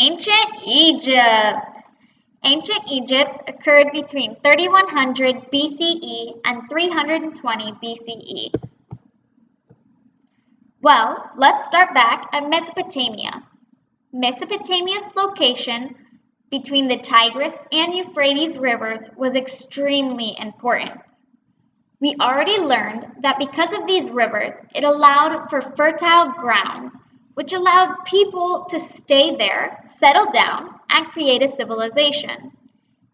Ancient Egypt. Ancient Egypt occurred between 3100 BCE and 320 BCE. Well, let's start back at Mesopotamia. Mesopotamia's location between the Tigris and Euphrates rivers was extremely important. We already learned that because of these rivers, it allowed for fertile grounds, which allowed people to stay there, settle down, and create a civilization.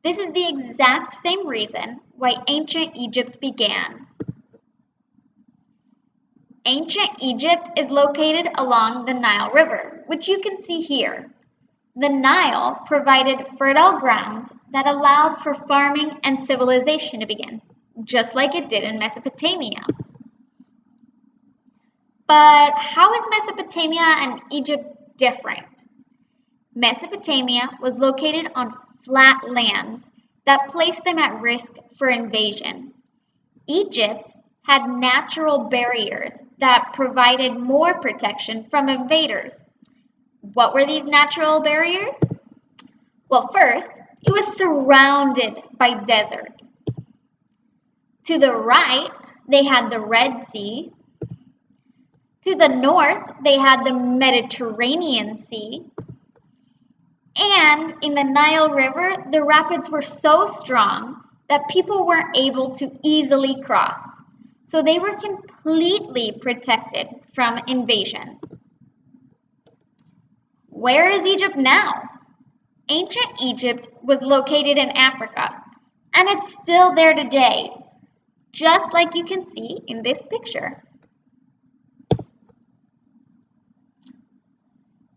This is the exact same reason why ancient Egypt began. Ancient Egypt is located along the Nile River, which you can see here. The Nile provided fertile grounds that allowed for farming and civilization to begin, just like it did in Mesopotamia. But how is Mesopotamia and Egypt different? Mesopotamia was located on flat lands that placed them at risk for invasion. Egypt had natural barriers that provided more protection from invaders. What were these natural barriers? Well, first, it was surrounded by desert. To the right, they had the Red Sea. To the north, they had the Mediterranean Sea. And in the Nile River, the rapids were so strong that people weren't able to easily cross. So they were completely protected from invasion. Where is Egypt now? Ancient Egypt was located in Africa, and it's still there today, just like you can see in this picture.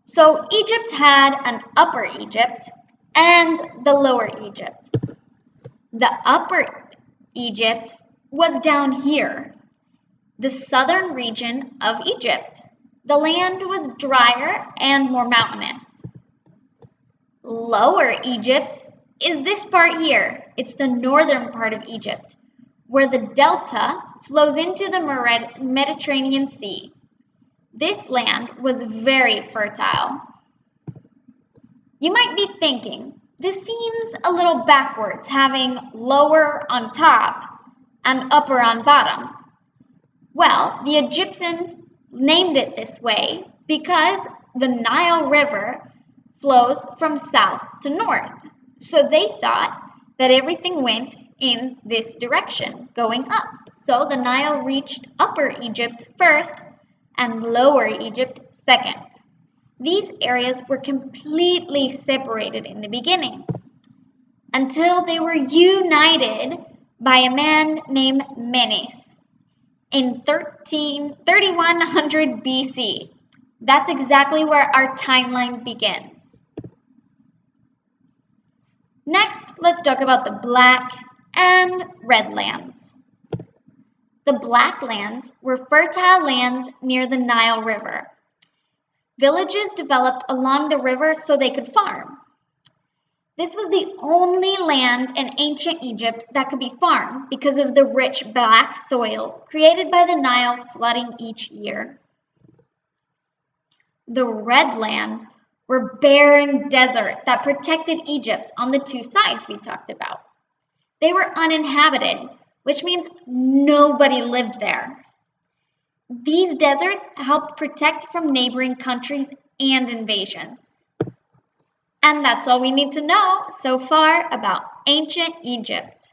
So Egypt had an Upper Egypt and the Lower Egypt. The Upper Egypt was down here, the southern region of Egypt. The land was drier and more mountainous. Lower Egypt is this part here. It's the northern part of Egypt, where the delta flows into the Mediterranean Sea. This land was very fertile. You might be thinking, this seems a little backwards, having lower on top and upper on bottom. Well, the Egyptians named it this way because the Nile River flows from south to north. So they thought that everything went in this direction, going up. So the Nile reached Upper Egypt first and Lower Egypt second. These areas were completely separated in the beginning until they were united by a man named Menes in 3100 BC. That's exactly where our timeline begins. Next, let's talk about the Black and Red lands. The Black lands were fertile lands near the Nile River. Villages developed along the river so they could farm. This was the only land in ancient Egypt that could be farmed because of the rich black soil created by the Nile flooding each year. The Red lands were barren desert that protected Egypt on the two sides we talked about. They were uninhabited, which means nobody lived there. These deserts helped protect from neighboring countries and invasions. And that's all we need to know so far about ancient Egypt.